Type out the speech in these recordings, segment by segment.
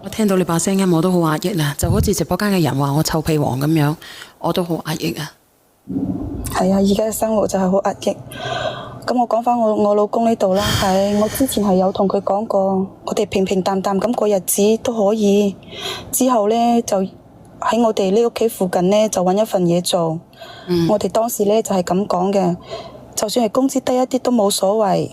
我聽到你把聲音我都好壓抑啊，就好似直播間嘅人話我臭屁王咁樣，我都好壓抑啊。係啊，而家嘅生活就係好壓抑。咁我講翻我老公呢度啦，我之前係有同佢講過，我哋平平淡淡咁過日子都可以。之後呢，就喺我哋呢屋企附近呢，就揾一份嘢做。我哋當時呢，就係咁講嘅，就算係工資低一啲都冇所謂。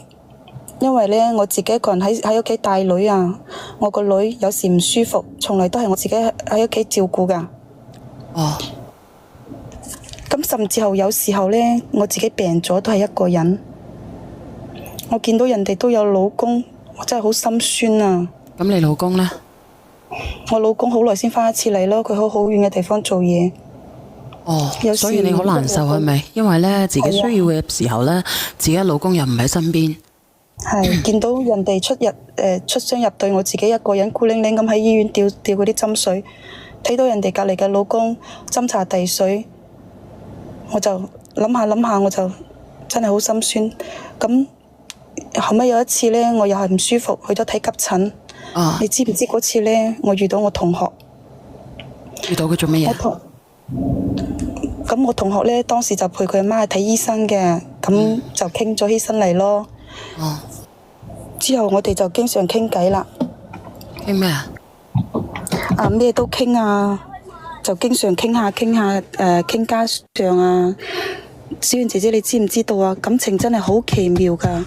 因為呢，我自己一個人喺屋企帶女啊，我個女有時唔舒服，從來都係我自己喺屋企照顧噶。哦。咁甚至乎有時候呢，我自己病咗都係一個人。我見到人哋都有老公，我真係好心酸啊。咁你老公呢？我老公好耐先返一次嚟咯，佢好遠嘅地方做嘢。哦，所以你好難受係咪？因為呢，自己需要嘅時候呢，自己老公又唔喺身邊。係見到人哋出雙入對，我自己一個人孤零零咁喺醫院吊嗰啲針水，睇到人哋隔離嘅老公斟茶遞水，我就諗下，我就真係好心酸。咁後尾有一次呢，我又係唔舒服，去咗睇急診。你知唔知嗰次呢，我遇到我同學。遇到佢做乜嘢？咁我同學呢，當時就陪佢阿媽去睇醫生嘅，咁就傾咗起身嚟咯。之後我哋就經常傾偈啦。傾咩啊？咩都傾啊，就經常傾下傾家常啊。小媛姐姐，你知唔知道啊？感情真係好奇妙噶。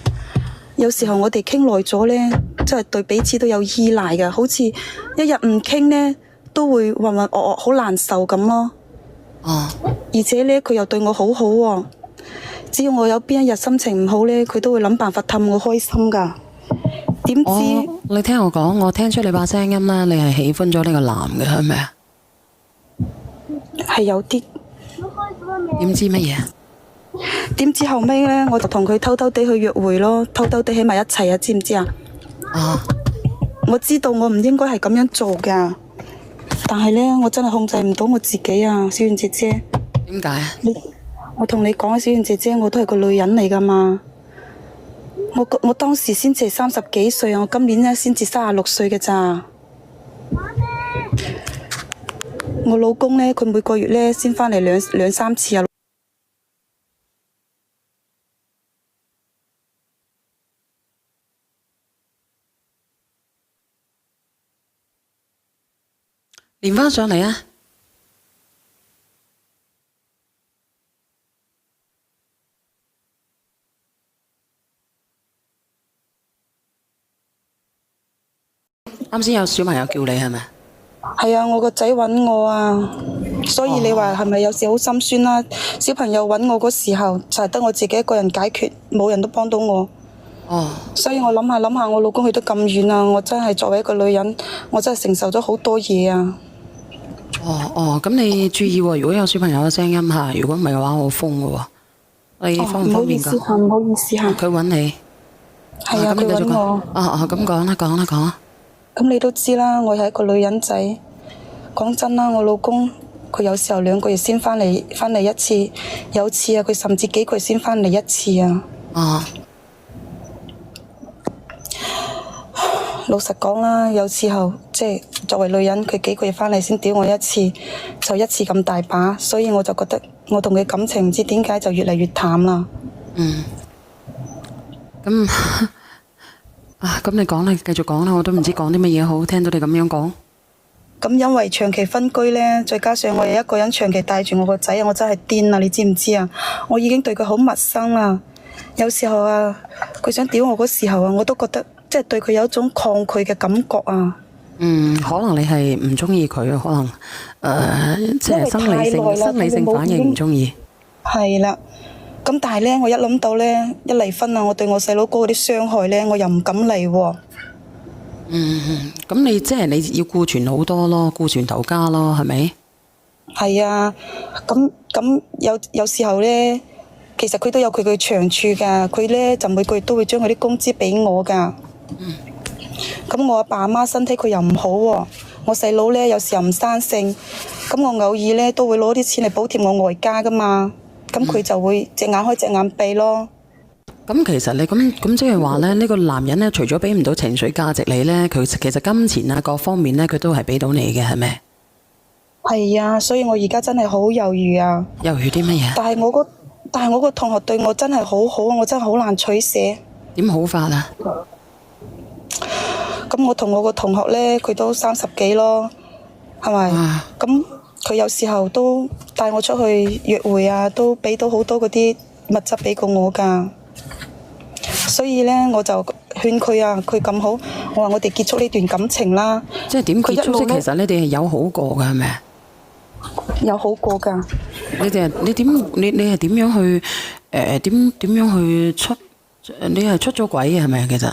有時候我哋傾耐咗呢，真係對彼此都有依賴噶，好似一日唔傾呢，都會渾渾噩噩，好難受咁咯。而且呢，佢又對我好好喎。只要我有邊一日心情唔好呢，佢都會諗辦法氹我開心噶。點知？你聽我講，我聽出你把聲音啦，你係喜歡咗呢個男嘅係咪啊？係有啲。點知乜嘢？點知後尾呢，我就同佢偷偷地去約會咯，偷偷地喺埋一齊啊，知唔知啊？我知道我唔應該係咁樣做噶，但係呢，我真係控制唔到我自己啊，小媛姐姐。點解啊？我同你講啊，小媛姐姐，我都係個女人嚟噶嘛。我當時先至30幾歲啊，我今年呢先至36歲嘅咋。我老公呢，佢每個月呢先返嚟兩三次啊。連返上嚟啊！啱先有小朋友叫你係咪？係啊，我個仔揾我啊，所以你話係咪有時好心酸啦？小朋友揾我嗰時候就係得我自己一個人解決，冇人都幫到我。所以我諗下，我老公去得咁遠啊，我真係作為一個女人，我真係承受咗好多嘢啊。咁你注意喎，如果有小朋友嘅聲音嚇，如果唔係嘅話，我封嘅喎。你方唔方便㗎？唔好意思嚇。佢揾你。係啊，佢揾我。咁講啦，講啦。咁你都知啦，我係一個女人仔。講真啦，我老公佢有時候2個月先返嚟一次，有次啊，佢甚至幾個月先返嚟一次啊。老實講啦，有時候即係作為女人，佢幾個月返嚟先屌我一次，就一次咁大把，所以我就覺得我同佢感情唔知點解就越嚟越淡啦。咁你講啦，繼續講啦，我都唔知講啲乜嘢好，聽到你咁樣講。咁因為長期分居呢，再加上我又一個人長期帶住我個仔，我真係癲啦！你知唔知啊？我已經對佢好陌生啦。有時候啊，佢想屌我嗰時候啊，我都覺得即係對佢有一種抗拒嘅感覺啊。可能你係唔中意佢，可能即係生理性反應唔中意。係啦。咁但係呢，我一諗到呢，一離婚啊，我對我細佬哥嗰啲傷害呢，我又唔敢嚟喎。咁你即係你要顧全好多咯，顧全頭家咯，係咪？係啊，咁有時候呢，其實佢都有佢嘅長處㗎。佢呢就每個月都會將佢啲工資俾我㗎。咁我阿爸阿媽身體佢又唔好喎，我細佬呢有時候唔生性，咁我偶爾呢都會攞啲錢嚟補貼我外家㗎嘛。咁佢就會隻眼開隻眼閉咯。咁其實你咁即係話咧，呢個男人咧，除咗俾唔到情緒價值你咧，佢其實金錢啊各方面咧，佢都係俾到你嘅，係咪？係啊，所以我而家真係好猶豫啊。猶豫啲乜嘢？但係我個同學對我真係好好，我真係好難取捨。點好法啊？咁我同我個同學呢，佢都30幾咯，係咪？咁佢有時候都帶我出去約會啊，都俾到好多嗰啲物質俾過我㗎。所以呢，我就勸佢啊，佢咁好，我話我哋結束呢段感情啦。即係點結束？即其實你哋係有好過㗎，係咪？有好過㗎。你係點樣去點樣去出？你係出咗軌嘅係咪？其實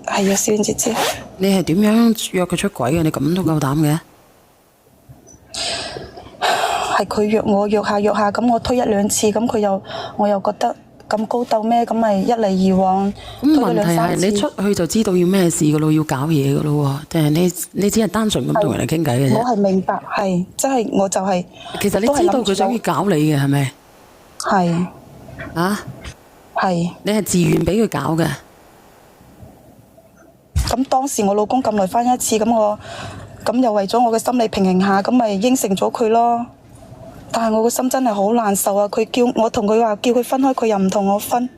係啊，小燕姐姐。你係點樣約佢出軌嘅？你咁都夠膽嘅？係佢約我約下，咁我推1、2次，咁我又覺得咁高鬥咩？咁咪一嚟二往。咁問題係你出去就知道要咩事噶咯，要搞嘢噶咯喎，定係你只係單純咁同人哋傾偈嘅啫？我係明白，係即係我就係。其實你知道佢想要搞你嘅係咪？係。啊？係。你係自願俾佢搞嘅？咁當時我老公咁耐返一次，咁又為咗我嘅心理平衡下，咁咪應承咗佢咯。但係我個心真係好難受啊！我同佢話叫佢分開，佢又唔同我分，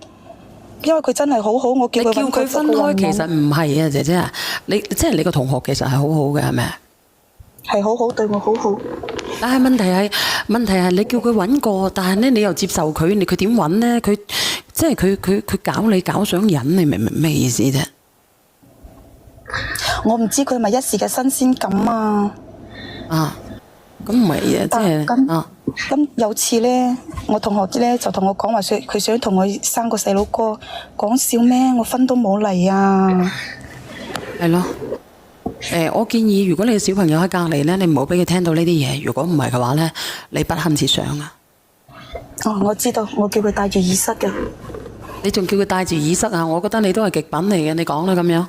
因為佢真係好好，我叫佢叫佢分開，其實唔係啊，姐姐啊，即係你個同學其實係好好嘅，係咪啊？係好好，對我好好。但係問題係你叫佢揾過，但係咧你又接受佢，佢點揾呢？佢即係佢搞你搞上癮，你明唔明咩意思啫？我唔知佢係咪一時嘅新鮮感啊！啊，咁唔係啊，即係啊。咁有次呢，我同學呢就同我講話，佢想同我生個細佬哥，講笑咩？我分都冇嚟啊！係咯，我建議如果你嘅小朋友喺隔離呢，你唔好俾佢聽到呢啲嘢。如果唔係嘅話呢，你不堪設想啊！哦，我知道，我叫佢戴住耳塞㗎。你仲叫佢戴住耳塞啊？我覺得你都係極品嚟嘅。你講啦咁樣，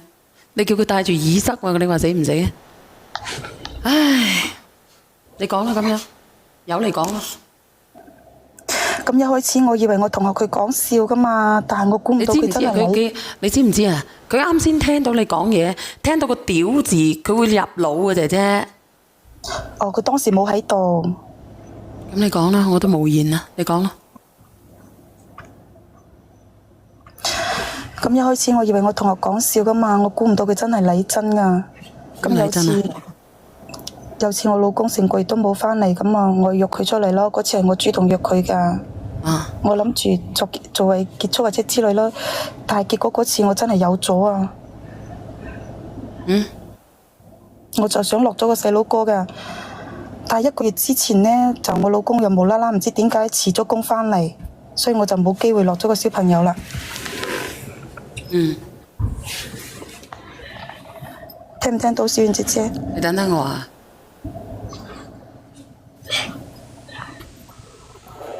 你叫佢戴住耳塞喎，你話死唔死啊？唉，你講啦咁樣。有你講啦。咁一開始我以為我同學佢講笑噶嘛，但係我估唔到佢真係你知唔知啊？佢啱先聽到你講嘢，聽到個屌字，佢會入腦嘅姐姐。哦，佢當時冇喺度。咁你講啦，我都無言啦，你講啦。咁一開始我以為我同學講笑噶嘛，我估唔到佢真係嚟真噶。咁有次我老公成個月都冇返嚟，咁啊我約佢出嚟咯。嗰次係我主動約佢噶。我諗住作為結束或者之類咯，但係結果嗰次我真係有咗啊。我就想落咗個細佬哥噶，但係1個月之前呢，就我老公又無啦啦唔知點解辭咗工返嚟，所以我就冇機會落咗個小朋友啦。聽唔聽到小燕姐姐？你等等我啊！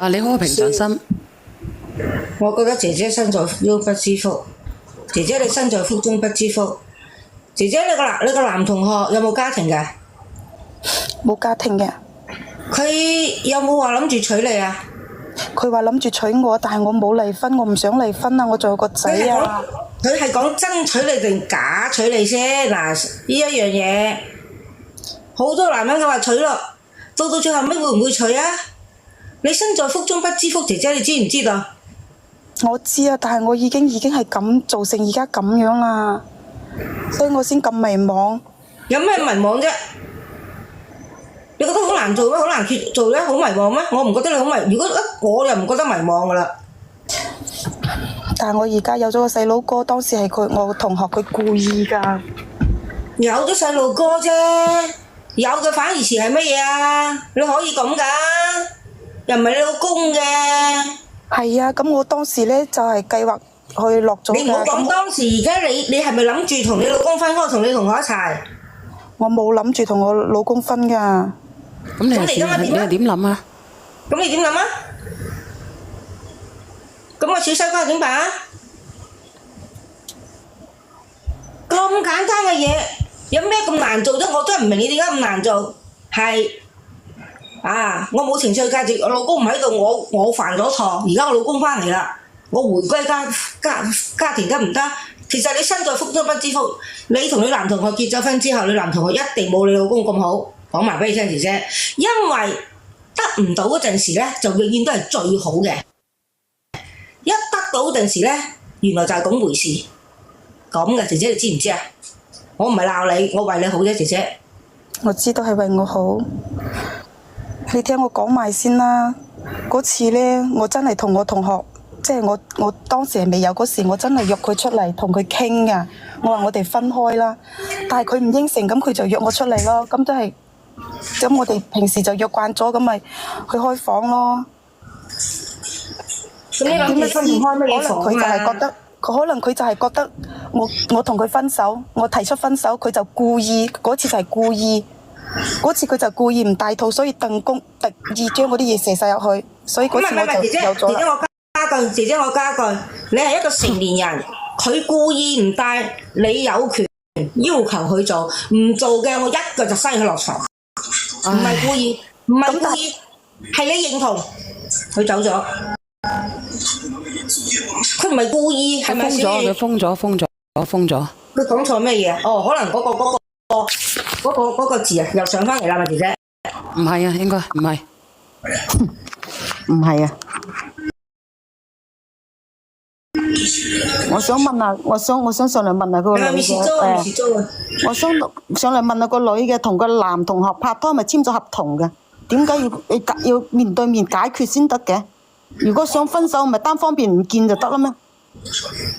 你好平常心。我覺得姐姐身在福中不知福，姐姐你身在福中不知福。姐姐你個男同學有冇家庭㗎？冇家庭嘅。佢有冇話諗住娶你啊？佢話諗住娶我，但係我冇離婚，我唔想離婚啊！我仲有個仔啊！佢係講真娶你定假娶你先？嗱，呢一樣嘢，好多男人佢話娶咯，到最後尾會唔會娶啊？你身在福中不知福，姐姐你知唔知道？我知啊，但係我已經係咁造成而家咁樣啦，所以我先咁迷茫。有咩迷茫啫？你覺得好難做咩？好難做咧？好迷茫咩？我唔覺得你好迷，如果我又唔覺得迷茫噶啦。但係我而家有咗個細佬哥，當時係我同學佢故意㗎。有咗細路哥啫，有嘅反義詞係乜嘢啊？你可以咁㗎，又唔係你老公嘅。係啊，咁我當時呢就係計劃去落咗㗎。你唔好講當時，而家你係咪諗住同你老公分開，同你同學一齊？我冇諗住同我老公分㗎。咁你係點諗啊？咁你點諗啊？咁個小西瓜點辦啊？咁簡單嘅嘢，有咩咁難做啫？我真係唔明你點解咁難做。係啊！我冇情緒價值，我老公唔喺度，我犯咗錯，而家我老公翻嚟啦，我回歸家庭得唔得？其實你身在福中不知福，你同你男同學結咗婚之後，你男同學一定冇你老公咁好，講埋俾你聽姐姐，因為得唔到嗰陣時咧，就永遠都係最好嘅，一得到嗰陣時咧，原來就係咁回事，咁嘅姐姐你知唔知啊？我唔係鬧你，我為你好啫，姐姐。我知道係為我好。你聽我講埋先啦。嗰次呢，我真係同我同學，即係我當時係未有嗰時，我真係約佢出嚟同佢傾噶。我話我哋分開啦，但係佢唔應承，咁佢就約我出嚟咯。咁都係，咁我哋平時就約慣咗，咁咪去開房咯。咁你諗住分唔開乜嘢房啊？可能佢就係覺得我同佢分手，我提出分手，佢就故意嗰次就係故意。嗰次佢就故意唔帶套，所以特意將嗰啲嘢射晒入去，所以嗰次我就有咗啦。姐姐我加句，你係一個成年人，佢故意唔帶，你有權要求佢做，唔做嘅我一腳就篩佢落床，唔係故意，係你認同，佢走咗，佢唔係故意，係咪先？佢封咗。佢講錯咩嘢？哦，可能嗰個字啊，又上翻嚟啦，咪姐姐。唔係啊，應該唔係。唔係啊。我想問下，我想上嚟問下嗰個女嘅。我想上嚟問下個女嘅，同個男同學拍拖，咪簽咗合同嘅？點解要面對面解決先得嘅？如果想分手，咪單方面唔見就得啦咩？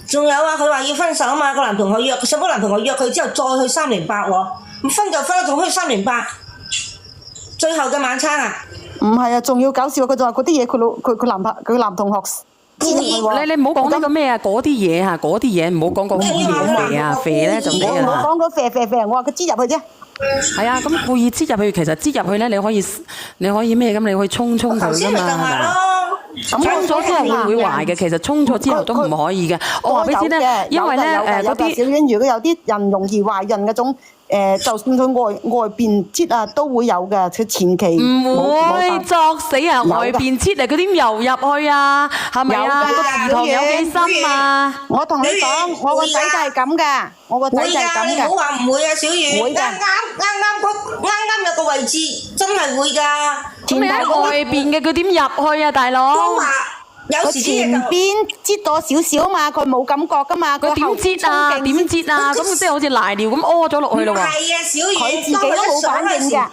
仲有啊，佢話要分手啊嘛，個男同學約，上個男同學約佢之後再去308喎，咁分就分啦，仲去308，最後嘅晚餐啊？唔係啊，仲要搞笑，佢就話嗰啲嘢佢男同學知道喎。你唔好講呢個咩啊，嗰啲嘢啊，嗰啲嘢唔好講個故意肥啊，肥咧就咩啦。我講個肥，我話佢擠入去啫。係啊，咁故意擠入去，其實擠入去咧，你可以咩咁？你可以沖佢㗎嘛，係咪？沖咗之後會唔會壞嘅？其實沖咗之後都唔可以嘅。我話俾你知咧，因為咧嗰啲小丸，如果有啲人容易懷孕嗰種就算佢外邊擠啊，都會有嘅。佢前期唔會作死啊！外邊擠啊，佢點游入去啊？係咪啊？個池塘有幾深啊？我同你講，我個仔就係咁噶，我個仔就係咁噶。你唔好話唔會啊，小月。會㗎。啱有個位置，真係會㗎。咁你喺外邊嘅，佢點入去啊，大佬？都話有時前邊擠多少少嘛，佢冇感覺噶嘛。佢點擠啊？點擠啊？咁即係好似瀨尿咁屙咗落去咯喎。係啊，小月。佢自己都冇反應㗎。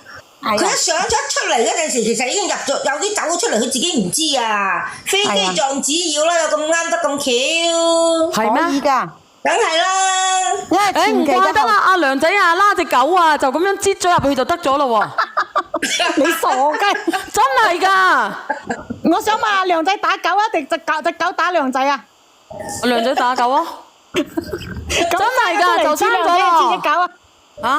佢一上咗出嚟嗰陣時，其實已經入咗，有啲走咗出嚟，佢自己唔知啊。飛機撞紙鷂啦，有咁啱得咁巧。係咩？可以㗎。梗係啦，唔怪得啦，阿梁仔啊，拉隻狗啊，就咁樣擠咗入去就得咗咯喎！你傻雞，真係㗎！我想問阿梁仔打狗啊，定隻狗打梁仔啊？阿梁仔打狗啊！真係㗎，就生咗啦！隻狗啊！嚇，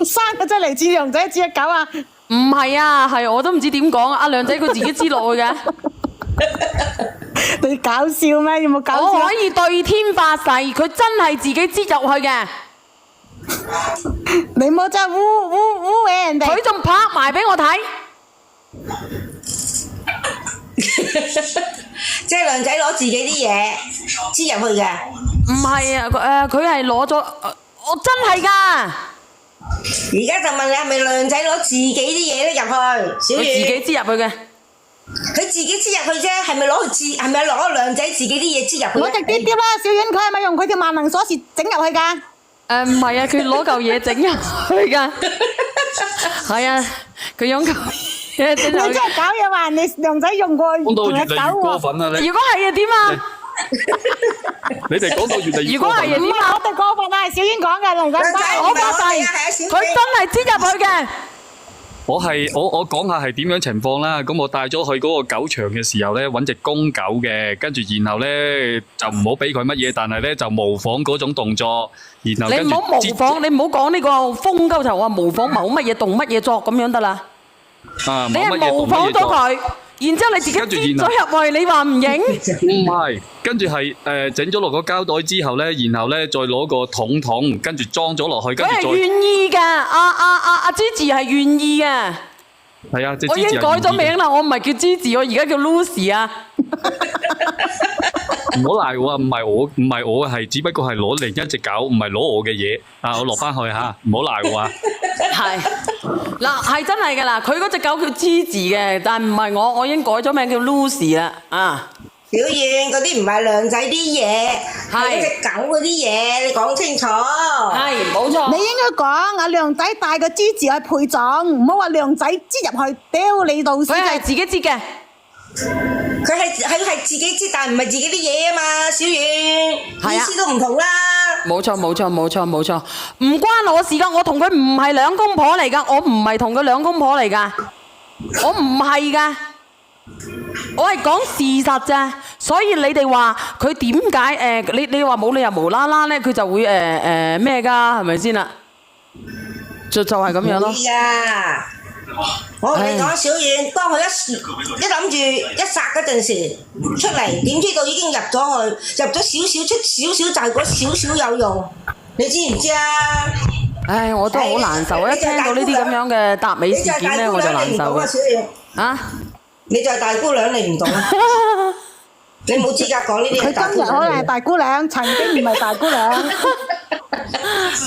生咗出嚟似梁仔似隻狗啊？唔係啊，係我都唔知點講啊！阿梁仔佢自己擠落去嘅。你搞笑咩？有冇搞笑？我可以對天發誓，佢真係自己擠入去嘅。你冇再污衊人哋。佢仲拍埋俾我睇。即係梁仔攞自己啲嘢擠入去嘅。唔係啊，佢係攞咗，我真係㗎。而家就問你係咪梁仔攞自己啲嘢咧入去？小月。佢自己擠入去嘅。佢自己擠入去啫，係咪攞梁仔自己啲嘢擠入去？我直啲啲啦，小婉，佢係咪用佢條萬能鎖匙整入去㗎？唔係啊，佢攞嚿嘢整入去㗎。係啊，佢用嚿嘢整入去。你真係搞嘢話，你梁仔用過講到越嚟越過分啦！你如果係啊點啊？你哋講到越嚟越如果係啊點啊？我哋過分啊，係小婉講嘅，梁仔我發誓，佢真係擠入去嘅。我講下係點樣情況啦。咁我帶咗去嗰個狗場嘅時候咧，揾隻公狗嘅，跟住然後咧就唔好俾佢乜嘢，但係咧就模仿嗰種動作，然後跟住你唔好模仿，你唔好講呢個瘋鳩頭啊！模仿某乜嘢動乜嘢作咁樣得啦。啊，你係模仿咗佢，然之後你自己擠咗入去，你話唔認？唔係，跟住係整咗落個膠袋之後咧，然後咧再攞個桶，跟住裝咗落去，跟住再。佢係願意㗎，阿Gigi係願意嘅。係啊，隻我已經改咗名啦，我唔係叫 Gigi，我而家叫 Lucy 啊。唔好賴我啊！唔係我係只不過係攞另一隻狗，唔係攞我嘅嘢啊！我落翻去吓，唔好賴我啊！係嗱，係真係嘅啦，佢嗰隻狗叫 Gigi 嘅，但唔係我已經改咗名叫 Lucy 啦啊！小遠嗰啲唔係靚仔啲嘢，係係嗰隻狗嗰啲嘢，你講清楚。係冇錯。你應該講阿靚仔帶個豬字去配種，唔好話靚仔擠入去丟你老屎佢係仔。自己知嘅，佢係自己知，但係唔係自己啲嘢啊嘛，小遠，係啊意思都唔同啦。冇錯，唔關我事噶，我同佢唔係兩公婆嚟噶，我唔係同佢兩公婆嚟噶，我唔係噶。我係講事實咋，所以你哋話佢點解你話冇理由無啦啦咧，佢就會咩噶，係咪先啦？就係咁樣咯。會㗎，我同你講，小遠，當佢一諗住一殺嗰陣時出嚟，點知道已經入咗去，入咗少少出少少就係嗰少少有用，你知唔知啊？唉，我都好難受啊！一聽到呢啲咁樣嘅達美事件咧，我就難受嘅。小遠，啊！你就係大姑娘，你唔懂，你冇資格講呢啲佢係大今日可能係姑娘嚟嘅。大姑娘，曾經唔係大姑娘。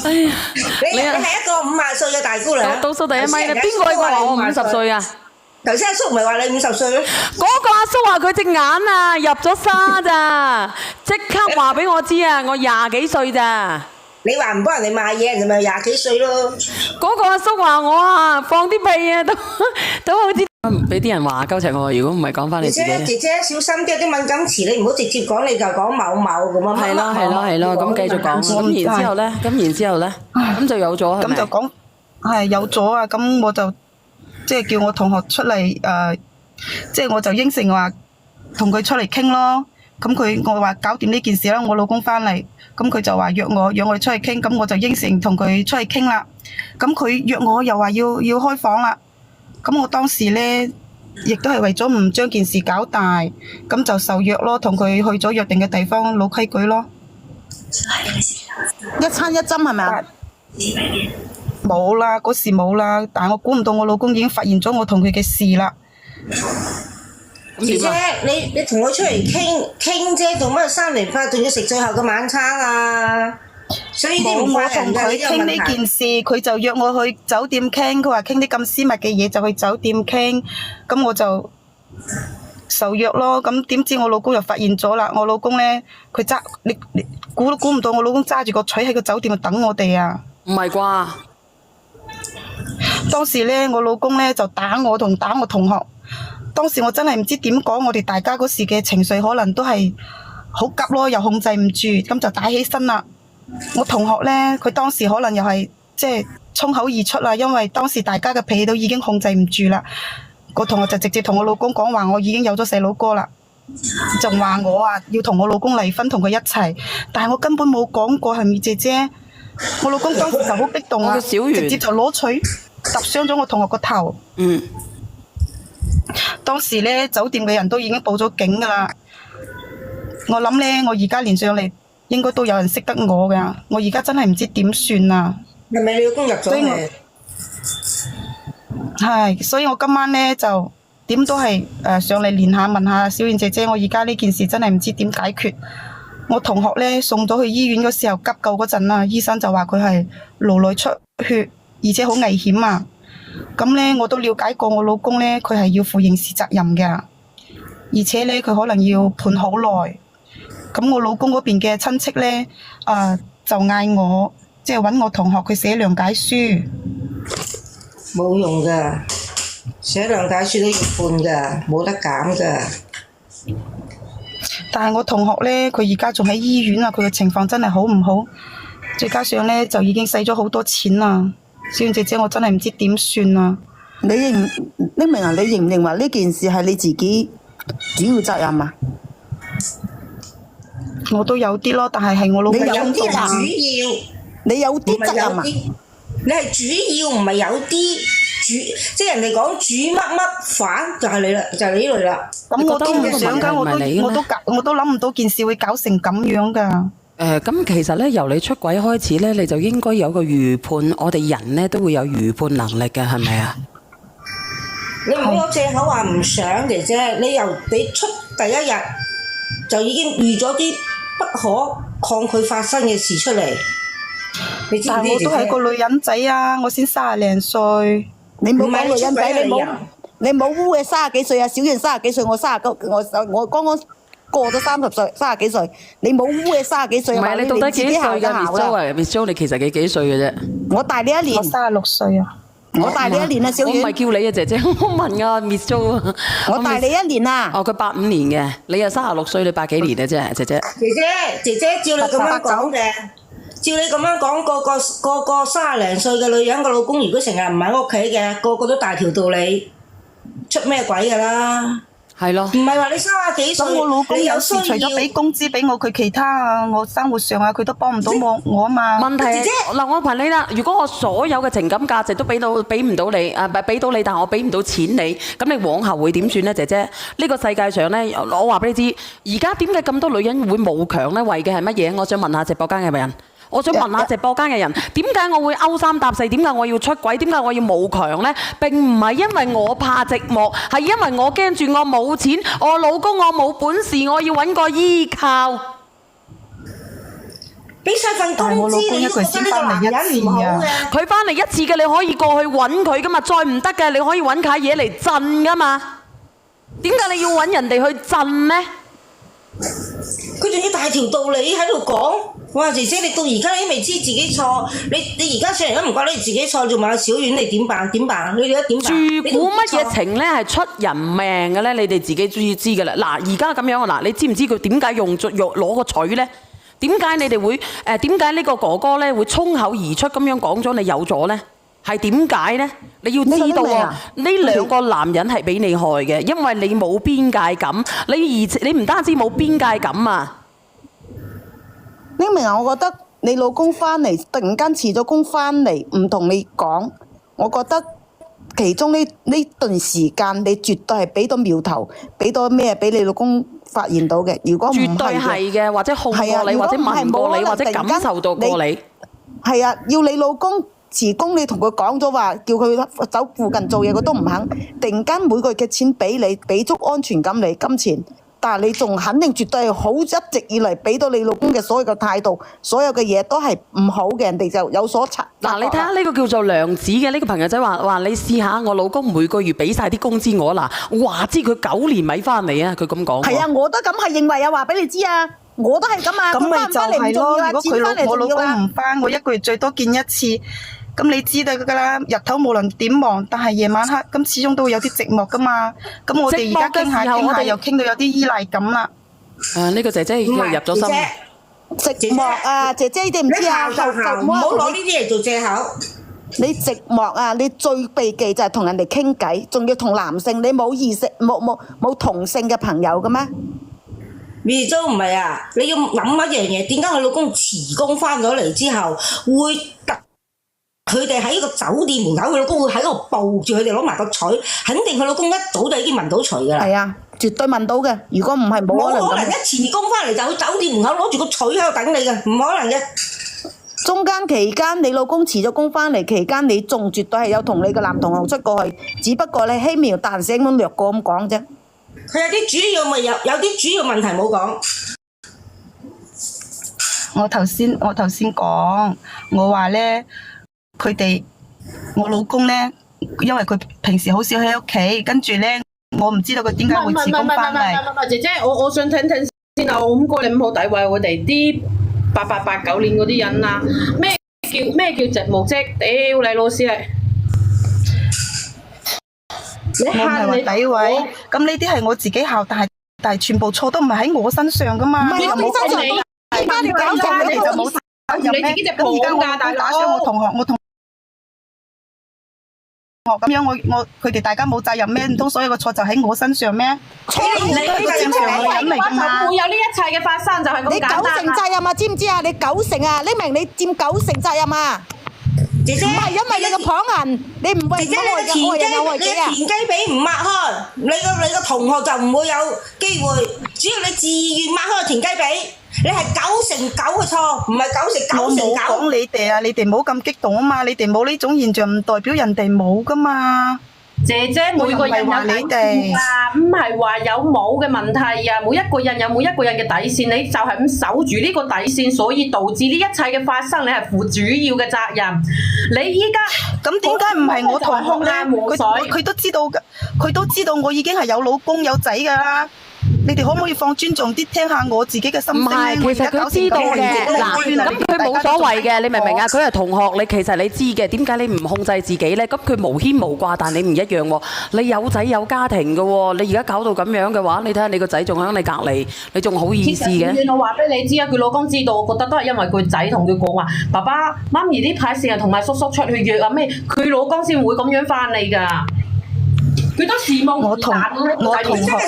哎呀，你係一個50歲嘅大姑娘。倒數第一咪咧，邊個話我50歲啊？頭先阿叔唔係話你50歲咩？嗰個阿叔話佢隻眼啊入咗沙咋，即刻話俾我知啊！我20幾歲咋？你話唔幫人哋買嘢，人哋咪20幾歲咯。嗰個阿叔話我啊，放啲屁啊，都好似俾啲人話鳩齊我。如果唔係講翻你自己，姐姐小心啲，啲敏感詞你唔好直接講，你就講某某咁啊。係咯，咁繼續講。咁然之後咧，咁就有咗係咪？咁就講係有咗啊！咁我就即係叫我同學出嚟即係我就應承話同佢出嚟傾咯。咁我話搞掂呢件事啦，我老公翻嚟，咁佢就話約我出去傾，咁我就應承同佢出去傾啦。咁佢約我又話要開房啦。咁我當時呢，亦都係為咗唔將件事搞大，咁就受約咯，同佢去咗約定嘅地方，老規矩咯。一餐一針係咪啊？冇啦，嗰時冇啦，但係我估唔到我老公已經發現咗我同佢嘅事啦。姐姐，你同佢出嚟傾啫，做乜3連8仲要食最後嘅晚餐啊？所以啲唔我關人㗎同佢傾呢件事，佢就約我去酒店傾，佢話傾啲咁私密嘅嘢就去酒店傾，咁我就受約咯。咁點知我老公又發現咗啦？我老公呢，佢你估都估唔到，我老公揸住個錘喺個酒店度等我哋啊！唔係啩？當時呢，我老公呢就打我同打我同學。當時我真係唔知點講，我哋大家嗰時嘅情緒可能都係好急咯，又控制唔住，咁就打起身啦。我同學呢，佢當時可能又係即係衝口而出啦，因為當時大家嘅脾氣都已經控制唔住啦。個同學就直接同我老公講話，我已經有咗細佬哥啦，仲話我啊要同我老公離婚，同佢一齊。但係我根本冇講過，係咪姐姐？我老公當時就好激動啊，我嘅小圓直接就攞錘揼傷咗我同學個頭。嗯。當時呢，酒店嘅人都已經報咗警噶啦。我諗呢，我而家連上嚟應該都有人識得我噶。我而家真係唔知點算啊！係咪你老公入咗嚟？係，所以我今晚呢，就點都係上嚟連下問下小燕姐姐，我而家呢件事真係唔知點解決。我同學呢，送咗去醫院嗰時候急救嗰陣啦，醫生就話佢係顱內出血，而且好危險啊！咁呢，我都了解過我老公呢，佢係要負刑事責任嘅，而且呢，佢可能要判好耐。咁我老公嗰邊嘅親戚呢，就嗌我即係揾我同學佢寫諒解書。冇用㗎，寫諒解書都要判㗎，冇得減㗎。但係我同學呢，佢而家仲喺醫院啊，佢嘅情況真係好唔好？再加上呢，就已經使咗好多錢啦。小燕姐姐，我真係唔知點算啊！你認唔認為呢件事係你自己主要責任啊？我都有啲咯，但係係我老公你有有啲係衝動啊！主要，你有啲唔係有責任啊？啲。你係主要，唔係有啲即係人哋講煮乜乜飯就係你啦，就係你呢類啦。咁我都唔想㗎，你覺得呢個問題唔係你嘅咩我都諗唔到件事會搞成咁樣㗎。咁其實咧，由你出軌開始咧，你就應該有個預判，我哋人咧都會有預判能力嘅，係咪啊？你唔好攞藉口話唔想姐姐，你出第一日就已經預咗啲不可抗拒發生嘅事出嚟，你知唔知？但係我都係個女人仔啊，我先30零歲。你冇唔係講女人仔，你出軌嘅理由你冇污嘅30幾歲啊，小圓30幾歲，我39，我剛剛過咗30歲，30幾歲，你冇污嘅30幾歲啊，唔係你到底幾歲㗎，Miss Jo 啊？Miss Jo 你其實幾歲嘅啫？我大你一年我，36歲啊。我大你一年啊，小我唔係圓，叫你啊姐姐，我問啊 Miss Jo 啊。我大你一年啊。哦，佢85年嘅，你啊36歲，你80幾年嘅啫，姐姐。姐姐照你咁樣講嘅，照你咁樣講，個個30零歲嘅女人個老公，如果成日唔喺屋企嘅，個個都大條道理，出咩鬼㗎啦？係咯。唔係話你30幾歲，咁我老公你有時除咗俾工資俾我，佢其他啊，我生活上啊，佢都幫唔到我啊嘛。問題姐姐嗱，我問你啦，如果我所有嘅情感價值都俾唔到你，俾到你，但係我俾唔到錢你，咁你往後會點算呢，姐姐？呢個世界上呢，我話俾你知，而家點解咁多女人會慕強呢？為嘅係乜嘢？我想問下直播間嘅人。我想問下直播間嘅人，點解我會勾三搭四？點解我要出軌？點解我要慕強呢？並唔係因為我怕寂寞，係因為我驚住我冇錢，我老公我冇本事，我要揾個依靠。俾晒份工但係我老資，你公一個月先返嚟一次啊佢翻嚟一次嘅，你可以過去揾佢噶嘛，再唔得嘅，你可以揾下嘢嚟震噶嘛。點解你要揾人哋去震呢？佢仲要大條道理喺度講，哇！姐姐你到而家你都未知自己錯，你而家上嚟都唔怪你自己錯，仲問小丸你點辦？點辦？你哋而家點辦？住股乜嘢情呢？係出人命嘅呢？你哋自己終於知嘅啦。嗱，而家咁樣嗱，你知唔知佢點解用攞個錘呢？點解你哋會點解呢個哥哥呢會衝口而出咁樣講咗你有咗呢？係點解呢？你要知道喎，呢兩個男人係俾你害嘅，因為你冇邊界感，你唔單止冇邊界感啊！你明啊？我覺得你老公翻嚟突然間辭咗工翻嚟，唔同你講，我覺得其中呢段時間你絕對係俾到苗頭，俾到咩俾你老公發現到嘅。如果唔絕對係係嘅，或者控過你，或者問過你，或者感受到過你。係啊，要你老公辭工，你同佢講咗話，叫佢走附近做嘢，佢都唔肯。突然間每個月嘅錢俾你，俾足安全感你金錢。但係你仲肯定絕對係好，一直以嚟俾到你老公嘅所有嘅態度，所有嘅嘢都係唔好嘅，人哋就有所察。嗱，你睇下呢個叫做良子嘅呢個朋友仔話你試下我老公每個月俾晒啲工資我嗱，話知佢9年咪翻嚟啊！佢咁講。係啊，我都咁係認為啊，話俾你知啊，我都係咁啊。咁咪就係咯，如果佢我老公唔翻，我一個月最多見一次。咁你知道㗎啦，日頭無論點忙，但係夜晚黑咁始終都會有啲寂寞㗎嘛。咁我哋而家傾下傾下，又傾到有啲依賴感啦。呢個姐姐已經入咗心。寂寞啊，姐姐你哋唔知啊，唔好攞呢啲嚟做藉口。你寂寞啊，你最避忌就係同人哋傾偈，仲要同男性，你冇異性冇同性嘅朋友嘅咩？Miss Jo唔係啊，你要諗一樣嘢，點解佢老公辭工翻咗嚟之後會佢哋喺個酒店門口，佢老公會喺度抱住佢哋攞埋個錘，肯定佢老公一早就已經聞到錘㗎啦。係啊，絕對聞到嘅。如果唔係冇可能一辭工翻嚟就去酒店門口攞住個錘喺度等你嘅，唔可能嘅。中間期間你老公辭咗工翻嚟期間，你仲絕對係有同你嘅男同學出過去，只不過你輕描淡寫咁略過咁講啫。佢有啲主要咪有啲主要問題冇講。我頭先講，我話咧。我老公咧，因為佢平時好少喺屋企，跟住咧，我唔知道佢點解會辭工翻嚟。姐姐，我想聽先啊！我唔該你唔好詆毀我哋啲8889年嗰啲人啊！咩叫寂寞啫？屌你老師嚟！我唔係話詆毀，咁呢啲係我自己校，但係全部錯都唔係喺我身上噶嘛。唔係你身上，而家你搞錯你就冇責任咩？咁而家我打傷我同學，咁樣我佢哋大家冇責任咩？唔通所有嘅錯就喺我身上咩？你都係個正常女人嚟㗎嘛？就會有呢一切嘅發生，就係咁你簡單。9成責任啊，知唔知啊？你9成啊，你明你佔9成責任啊？姐姐，唔係因為你個旁人，你唔為姐姐愛嘅愛人有愛己啊！你田雞髀唔擘開，你個同學就唔會有機會。只要你自願擘開個田雞髀，你係9成9嘅錯，唔係9成9成9。我冇講你哋啊，你哋唔好咁激動啊嘛！你哋冇呢種現象唔代表人哋冇噶嘛。姐姐每個人有底線㗎，唔係話有冇嘅問題啊！每一個人有每一個人嘅底線，你就係咁守住呢個底線，所以導致呢一切嘅發生，你係負主要嘅責任。你依家咁點解唔係我同學咧？佢佢都知道㗎，佢都知道我已經係有老公有仔㗎啦。你哋可唔可以放尊重啲聽下我自己嘅心聲唔係，咧？其實佢知道嘅。嗱，咁佢冇所謂嘅，你明唔明啊？佢係同學，你其實你知嘅，點解你唔控制自己咧？咁佢無牽無掛，但你唔一樣喎。你有仔有家庭嘅喎，你而家搞到咁樣嘅話，你睇下你個仔仲喺你隔離，你仲好意思嘅？其實我話俾你知啊，佢老公知道，我覺得都係因為佢仔同佢講話，爸爸媽咪呢排成日同埋叔叔出去約啊咩，佢老公先會咁樣翻嚟㗎。佢都羨慕我同學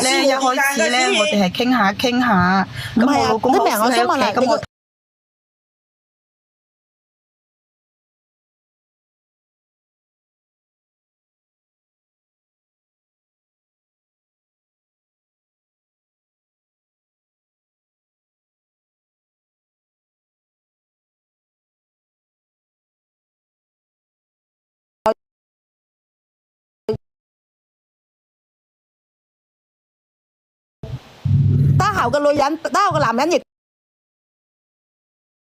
咧，一開始咧，我哋係傾下，咁我老公你明我想問啦，咁我得姣嘅女人，得姣嘅男人亦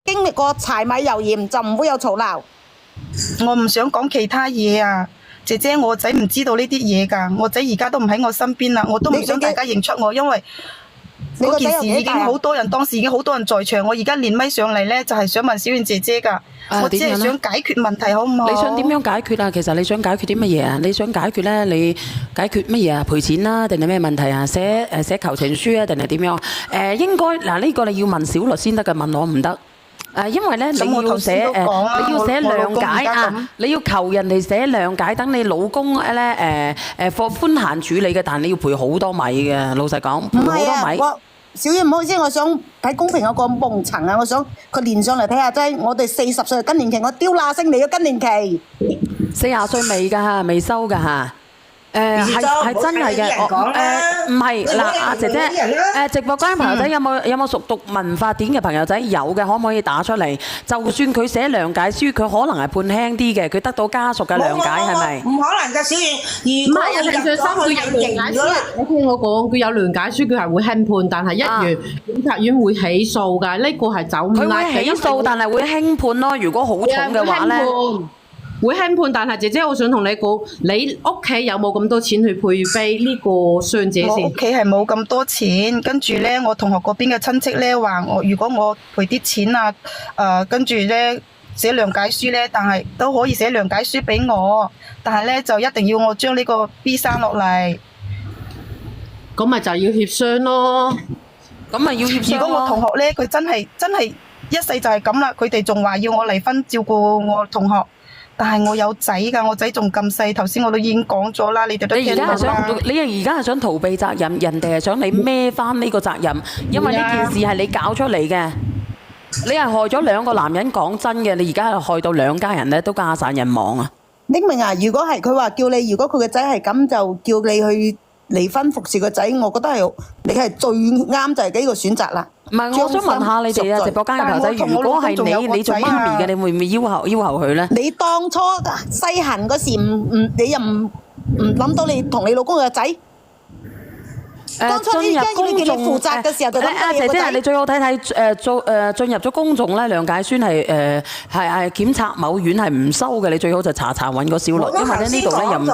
經歷過柴米油鹽，就唔會有嘈鬧。我唔想講其他嘢啊，姐姐，我仔唔知道呢啲嘢㗎，我仔而家都唔喺我身邊啦，我都唔想大家認出我，因為嗰件事已經好多人，當時已經好多人在場，我而家連咪上嚟咧，就係想問小燕姐姐㗎，我只係想解決問題，好唔好？你想點樣解決啊？其實你想解決啲乜嘢啊？你想解決咧？你解決乜嘢啊？賠錢啦，定係咩問題啊？寫求情書啊，定係點樣？應該嗱呢個你要問小律先得㗎，問我唔得。因為咧你要寫你要寫諒解啊，你要求人哋寫諒解，等你老公咧放寬限處理嘅，但係你要賠好多米嘅，老實講，賠好多米。小燕唔好意思，我想睇公屏有個夢層啊，我想佢連上嚟睇下啫。我哋40歲更年期，我丟那星你嘅更年期。40歲未㗎嚇，未收㗎嚇。係真係嘅，唔係嗱，阿姐姐，直播間朋友仔有冇熟讀民法典嘅朋友仔？有嘅，可唔可以打出嚟？就算佢寫諒解書，佢可能係判輕啲嘅，佢得到家屬嘅諒解係咪？唔可能㗎，小燕。如果有情緒心，佢有諒解書。你聽我講，佢有諒解書，佢係會輕判，但係一樣檢察院會起訴㗎。呢個係走唔甩嘅。佢會起訴，但係會輕判咯。如果好重嘅話咧。會輕判，但係姐姐，我想同你講，你屋企有冇咁多錢去配備呢個傷者先？我屋企係冇咁多錢，跟住咧，我同學嗰邊嘅親戚咧話如果我賠啲錢啊，跟住咧寫諒解書咧，但係都可以寫諒解書俾我，但係咧就一定要我將呢個 B 生落嚟。咁咪就要協商咯。咁咪要協商咯。如果我同學咧，佢真係一世就係咁啦，佢哋仲話要我離婚照顧我同學。但係我有仔㗎，我仔仲咁細。頭先我都已經講咗啦，你哋都聽到啦。你而家係想逃避責任，人哋係想你孭翻呢個責任，因為呢件事係你搞出嚟嘅。你係害咗2個男人，講真嘅，你而家係害到2家人咧都家散人亡啊！你明啊？如果係佢話叫你，如果佢個仔係咁，就叫你去離婚服侍個仔，我覺得係你係最啱就係呢個選擇啦。唔係，我想問下你哋啊，直播間嘅朋友仔，如果係你做媽咪嘅，你會唔會要求佢咧？你當初西行嗰時你又唔諗到你同你老公嘅仔？當初依家要你叫你負責嘅時候，就諗到你個仔。姐姐，你最好睇睇進入咗公眾咧，諒解書係檢察某院係唔收嘅，你最好就查揾個小律，因為咧呢度咧又唔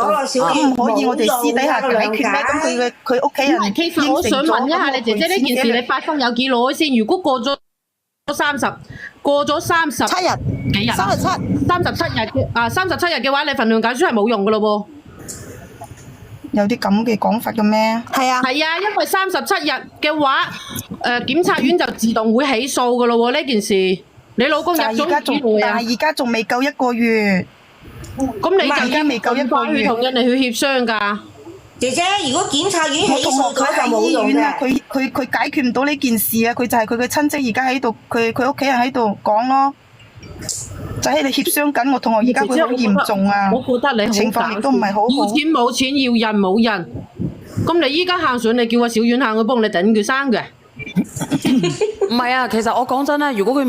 可以我哋私底下解決咩？咁佢屋企人其實我想問一下你姐姐呢件事，你發生有幾耐先？如果過咗37日幾日？37日嘅話，你份諒解書係冇用噶咯喎。有啲咁嘅講法嘅咩？係啊，因為37日嘅話，檢察院就自動會起訴噶咯喎呢件事。你老公入咗幾耐啊？但係而家仲未夠1個月。咁你就而家未夠1個月，同人哋去協商㗎。姐姐，如果檢察院起訴佢就冇用嘅。佢解決唔到呢件事啊！佢就係佢嘅親戚而家喺度，佢屋企人喺度講咯。就喺度協商緊，我同學而家佢好嚴重啊！我覺得你情況亦都唔係好好。冇錢要人冇人，咁你依家行上，你叫個小院行去幫你頂佢生嘅。唔係啊，其實我講真啦，如果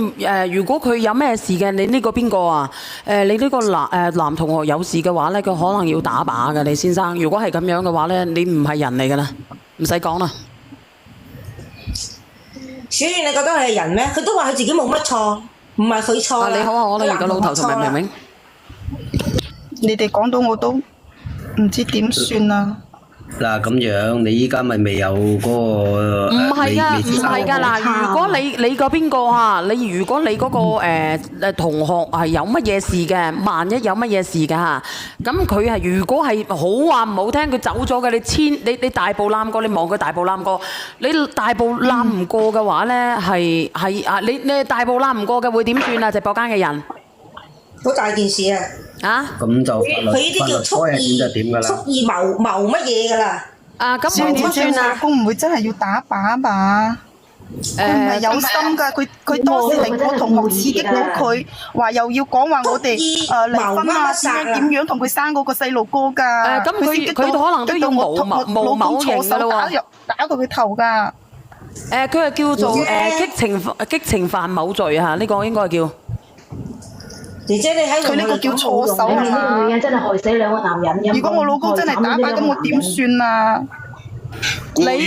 佢有咩事嘅，你呢個邊個啊？你呢個男同學有事嘅話咧，佢可能要打靶嘅，李先生。如果係咁樣嘅話咧，你唔係人嚟㗎啦，唔使講啦。小遠，你覺得佢係人咩？佢都話佢自己冇乜錯，唔係佢錯啦。你好啊，我哋而家老頭同埋明明。你哋講到我都唔知點算啊！嗱咁樣，你依家咪未有嗰個唔係㗎，唔係㗎嗱。如果你個邊個啊？如果你嗰個同學係有乜嘢事嘅，萬一有乜嘢事㗎嚇，咁佢係如果係好話唔好聽，佢走咗嘅，你大步攬過，你望佢大步攬過，你大步攬唔過嘅話咧，你大步攬唔過嘅會點算啊？直播間嘅人，好大件事啊！啊？咁就佢呢啲叫蓄意謀乜嘢㗎啦？啊，咁會點算啊？老公唔會真係要打靶吧？佢唔係有心㗎，佢當時係我同學刺激到佢，話又要講話我哋離婚啊，點樣同佢生嗰個細路哥㗎。咁佢可能都要冇某型㗎啦喎，打到佢頭㗎。佢係叫做激情犯某罪啊！呢個應該係叫。姐姐，你喺度，佢呢個叫錯手啊呢個女人真係害死兩個男人。如果我老公真係打靶，咁我點算啊？你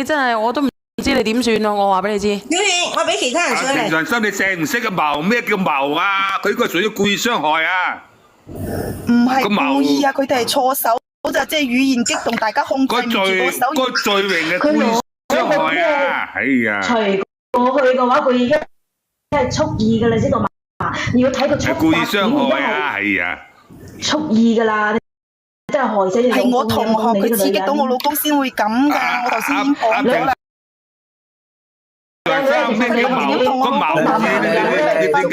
真係我都唔知你點算啊！我話俾你知。小遠，我俾其他人上嚟。平常心，你識唔識嘅謀？咩叫謀啊？佢呢個屬於故意傷害啊！唔係故意啊，佢哋係錯手就即係語言激動，大家控制唔住個手。個罪名嘅故意傷害啊！哎呀，除過去嘅話，佢已經係蓄意㗎啦，知道嘛？你要睇個出發點，故意傷害啊！係啊，蓄意㗎啦，真係害死你老公。係我同學佢刺激到我老公先會咁㗎，我頭先已經講咗啦。咩叫謀？個謀字你解釋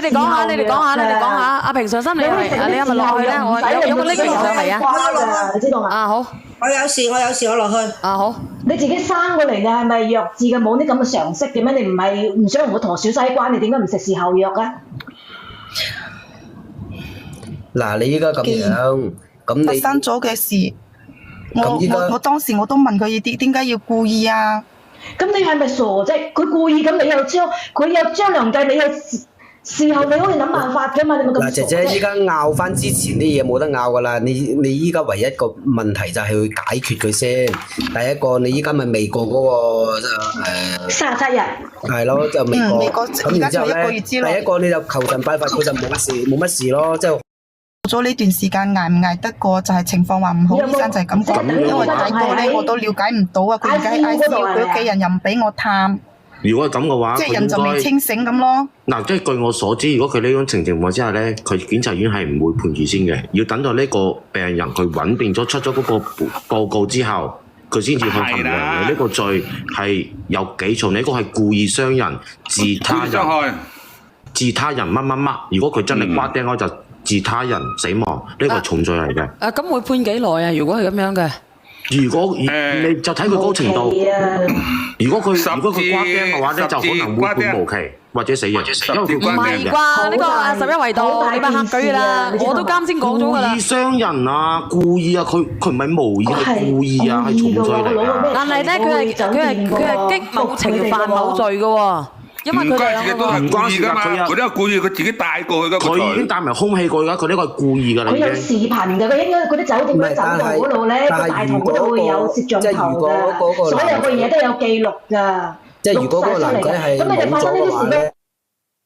得到啊？你哋講下，阿平常心你係咪落去咧？我有個拎上嚟啊！你知道嘛？啊好，我有事，我落去。啊好。你自己生過嚟嘅係咪弱智嘅？冇啲咁嘅常識嘅咩？你唔係唔想同我同小西關，你點解唔食事後藥啊？嗱，你依家咁樣，咁你發生咗嘅事，我當時我都問佢點解要故意啊？咁你係咪傻啫？佢故意咁，你又張良計，你又事後你可以諗辦法㗎嘛？你咪咁傻。嗱，姐姐依家拗翻之前啲嘢冇得拗噶啦，你依家唯一個問題就係去解決佢先。第一個，你依家咪未過嗰個37日。係咯，就未過。咁然之後而家仲1個月咧，之內。第一個你就求神拜佛，佢就冇乜事咯，即係。咗呢段時間捱唔捱得過，就係情況話唔好，醫生就係咁講。因為大個咧我都了解唔到啊，佢而家喺 ICU，佢屋企人又唔俾我探。如果係咁嘅話，即係人就未清醒咁咯。嗱，即係據我所知，如果佢呢種情況之下咧，佢檢察院係唔會判處先嘅，要等到呢個病人佢穩定咗出咗嗰個報告之後，佢先至去衡量你呢個罪係有幾重。你呢個係故意傷人、自他人乜乜乜。如果佢真係瓜釘開就自他人死亡，呢個係重罪嚟嘅。咁會判幾耐啊？如果係咁樣嘅？如果你就睇佢嗰個程度，如果佢瓜釘嘅話咧，就可能會判無期或者死刑。因為佢唔係啩？呢個11維度你咪嚇佢啦！我都啱先講咗㗎啦。故意傷人啊，故意啊，佢唔係無意，係故意啊，係重罪嚟㗎。但係咧，佢係激某情犯某罪嘅喎。因為佢哋兩個唔關事㗎嘛，佢都係故意，佢自己帶過去㗎。佢已經帶埋兇器過去㗎，佢呢個係故意㗎啦。佢有視頻㗎，佢應該嗰啲酒店嗰啲走道嗰度咧，個大堂嗰度會有攝像頭㗎，所有嘅嘢都有記錄㗎。即係如果嗰個男仔係咁你哋發生呢啲事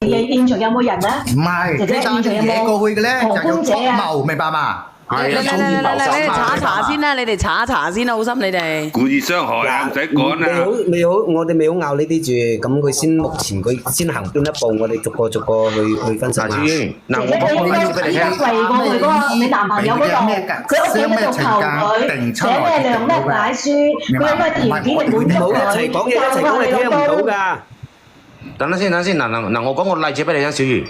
咧，現場有冇人咧？唔係，姐姐現場有冇過去嘅咧，旁觀者啊？謀明白嘛？係啊，你哋查一查先啦，你哋查一查先啦，好心你哋。故意傷害啊，唔使講啦。未好，我哋未好拗呢啲住，咁佢目前先行端一步，我哋逐個去分析下。嗱，我講個例子俾你聽。跪過去嗰個你男朋友嗰度，佢屋企嗰度求佢寫咩量咩奶書，佢有咩條件嚟滿足佢？冇一齊講嘢，一齊講你聽唔到㗎。等陣先，嗱，我講個例子俾你聽，小魚。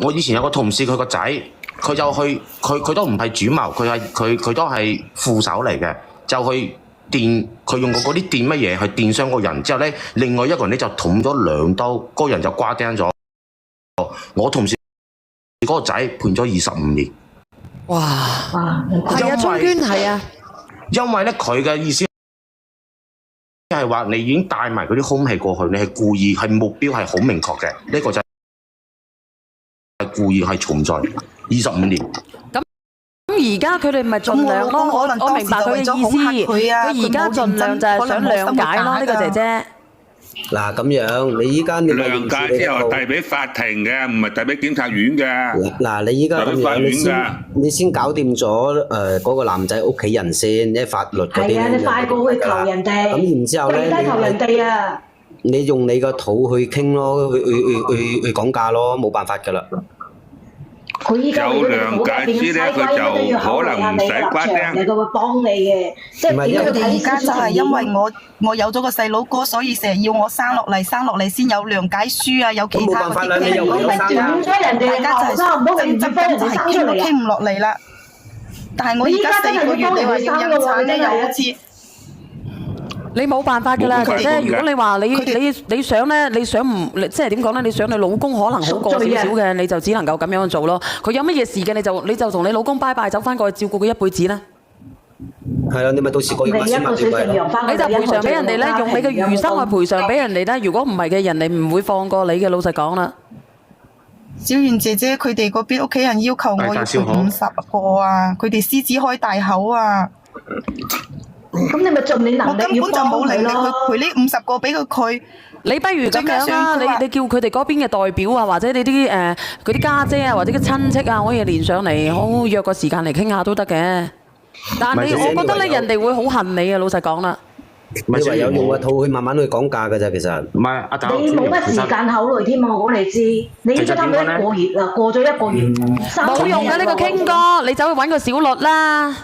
我以前有個同事，佢個仔，佢就去，佢都唔係主謀，佢都係副手嚟嘅，就去電，佢用過嗰啲電乜嘢去電傷個人之後咧，另外一個人咧就捅咗2刀，嗰個人就瓜釘咗。我同事嗰個仔判咗25年。哇！係啊，中捐係啊。因為咧佢嘅意思係話你已經帶埋嗰啲空氣過去，你係故意，係目標係好明確嘅，呢個就係故意係存在25年。咁而家佢哋咪盡量咯，我明白佢嘅意思。佢而家盡量就係想諒解咯，呢個姐姐。嗱咁樣，你依家你諒解之後遞俾法庭嘅，唔係遞俾檢察院嘅。嗱，你依家咁樣，你先搞掂咗嗰個男仔屋企人先，即係法律嗰啲。係啊，你快過去求人哋。咁然之後咧，最低求人哋啊！你用你個肚去傾咯，去講價咯，冇辦法㗎啦。佢依家有諒解之咧，佢就可能唔使瓜釘。佢會幫你嘅，即係佢哋而家就係因為我有咗個細佬哥，所以成日要我生落嚟先有諒解書啊，有其他嗰啲嘅。咁咪斷咗人哋嘅後生，唔好咁執幫人哋生出嚟傾唔落嚟啦。但係我而家4個月，你話要孕產咧，又好似。你冇辦法㗎啦，姐姐。如果你話你想咧，你想唔即係點講咧？你想你老公可能好過少少嘅，你就只能夠咁樣做咯。佢有乜嘢事嘅，你就同你老公拜拜，走翻過去照顧佢一輩子啦。係啊，你咪到時個月先問點解？你就賠償俾人哋咧，用你嘅餘生去賠償俾人哋咧。如果唔係嘅，人哋唔會放過你嘅。老實講啦。小圓姐姐，佢哋嗰邊屋企人要求我要賠50個啊，佢哋獅子開大口啊。咁你咪盡你能力要幫佢咯。我根本就冇能力去賠呢50個俾佢。你不如咁樣啦，你叫佢哋嗰邊嘅代表啊，或者你啲嗰啲家姐啊，或者啲親戚啊，可以連上嚟，好約個時間嚟傾下都得嘅。但係我覺得咧，人哋會好恨你啊！老實講啦。你唯有用個套去慢慢去講價㗎咋，其實。唔係阿豆。你冇乜時間考慮添啊！我講你知，你已經差唔多1個月啦，過咗1個月。冇用嘅呢個傾哥，你走去揾個小律啦。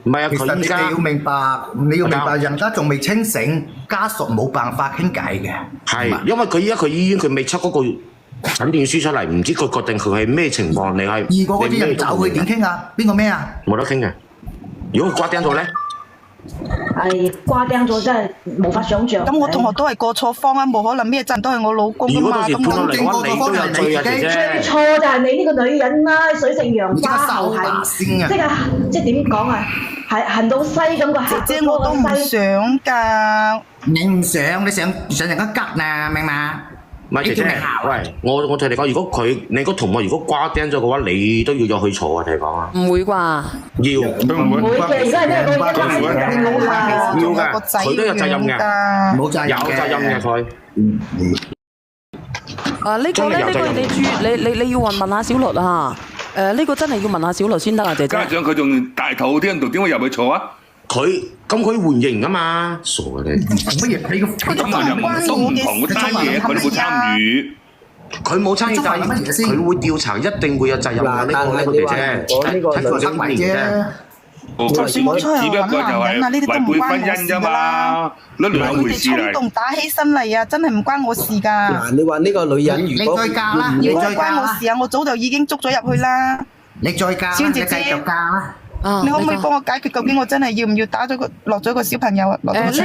唔係啊，其實你要明白，人家仲未清醒，家屬冇辦法傾偈嘅。係，因為佢依家佢醫院佢未出嗰個診斷書出嚟，唔知佢決定佢係咩情況，你係。如果嗰啲人走，佢點傾啊？邊個咩啊？冇得傾嘅。如果佢瓜釘咗咧？係瓜釘咗真係無法想像。咁我同學都係過錯方啊，冇可能咩陣都係我老公啊嘛。咁你都有罪啊，姐姐。最錯就係你呢個女人啦，水性楊花後係，即係點講啊？係行到西咁個客。姐姐我都唔想㗎。你唔想，你想人家吉啊，明嘛？唔係姐姐，喂，我同你講，如果你個同學如果瓜釘咗嘅話，你都要入去坐啊！同你講啊。唔會啩？要。唔會嘅，而家係咩？要㗎，佢都有責任嘅，冇責任嘅，有責任嘅佢。呢個咧，你要問下小律啊。呢個真係要問下小律先得啊，姐姐。加上佢仲大肚添，度點會入去坐啊？佢換型啊嘛，傻嘅你。乜嘢？你個咁啊，又都唔同嗰單嘢，佢都冇參與。佢冇參與就係佢會調查，一定會有責任嘅。呢個姐姐，睇佢出位啫。就算我出去揾男人啊，呢啲都唔關我事㗎啦。兩回事嚟。佢哋衝動打起身嚟啊，真係唔關我事㗎。嗱，你話呢個女人如果你再嫁啦，如果關我事啊，我早就已經捉咗入去啦。你再嫁，你繼續嫁啦。你可唔可以幫我解決？究竟我真係要唔要落咗個小朋友啊？呢個你自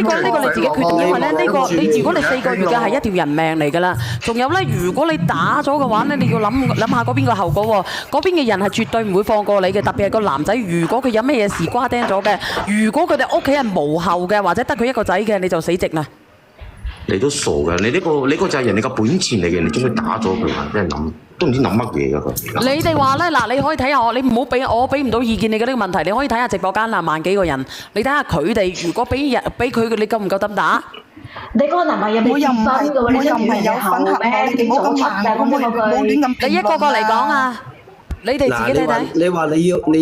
己決定，因為咧呢個如果你4個月嘅係一條人命嚟㗎啦。仲有咧，如果你打咗嘅話咧，你要諗下嗰邊個後果喎。嗰邊嘅人係絕對唔會放過你嘅，特別係個男仔。如果佢有咩嘢事瓜釘咗嘅，如果佢哋屋企人無後嘅，或者得佢一個仔嘅，你就死直啦。你都傻嘅，你呢個就係人哋個本錢嚟嘅，你將佢打咗佢，真係諗都唔知諗乜嘢㗎佢。你哋話咧嗱，你可以睇下我，你唔好俾唔到意見你嘅呢個問題，你可以睇下直播間啦，1萬幾個人，你睇下佢哋如果俾佢，你夠唔夠膽打？你嗰個男朋友我又唔係有份合我，你唔好咁盲，我冇亂咁。你一個個嚟講啊！你哋自己睇睇。你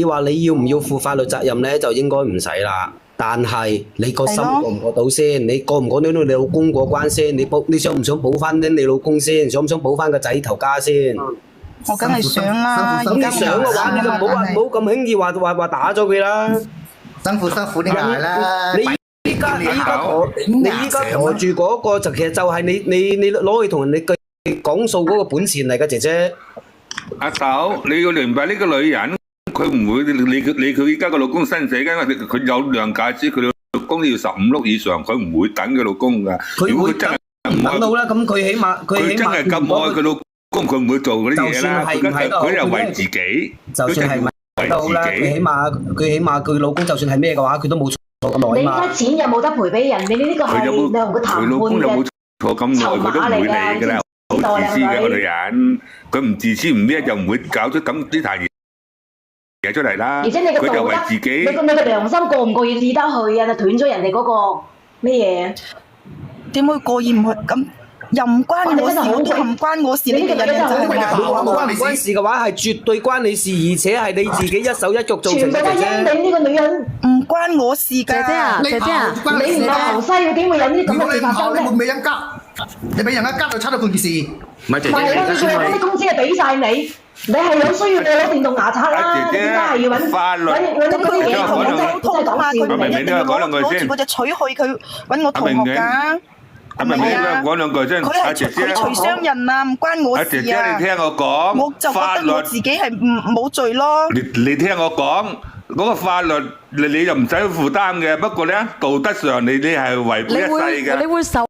話你要唔要負法律責任咧，就應該唔使啦。但係你個心過唔過到先？你過唔過到你老公過關先？你想唔想補翻你老公先？想唔想補翻個仔頭家先？我梗係想啦，咁你想嘅話，你就唔好咁輕易話打咗佢啦。辛苦啲捱啦。你依家陀住嗰個就其實就係你攞去同人哋講數嗰個本錢嚟嘅，姐姐。阿豆，你要明白呢個女人。佢唔會理佢依家個老公生死，因為佢有諒解之，佢老公要15碌以上，佢唔會等佢老公噶。如果佢真係唔等到啦，咁佢起碼佢真係咁愛佢老公，佢唔會做嗰啲嘢啦。佢又為自己，就算係咪到啦，佢起碼佢老公就算係咩嘅話，佢都冇錯咁耐嘛。你而家錢有冇得賠俾人？你呢個係你同佢談判佢老公有冇坐咁耐，佢都唔會理㗎啦。好自私嘅個女人，佢唔自私唔咩就唔會搞出咁呢壇嘢出嚟啦。而且你個佢就道德，為自己。你個良心過唔過意得去啊？就斷咗人哋嗰個咩嘢？點會過意唔去？咁又唔關我事，我都唔關我事。你嘅人就係唔關事嘅話，係絕對關你事，而且係你自己一手一腳造成全部都嘅啫。因你呢個女人，唔關我事㗎。姐姐啊，姐姐啊，你唔夠喉西，點會有呢啲咁嘅事發生你會咧？俾人吉，你俾人一吉就差咗半件事。唔係姐姐，咪係咯，佢嗰啲工資係俾晒你，你係有需要你攞電動牙刷啦，你點解係要揾法律揾嗰啲嘢同人溝通啊？佢明明都係講兩句先攞住嗰隻錘去佢揾我同學㗎。係咪你講兩句先？阿姐姐，佢隨傷人啊，唔關我阿事啊。姐姐，你聽我講，我就覺得我自己係冇罪咯。你聽我講，嗰個法律你就唔使負擔嘅，不過咧道德上你係違背一世嘅。你會受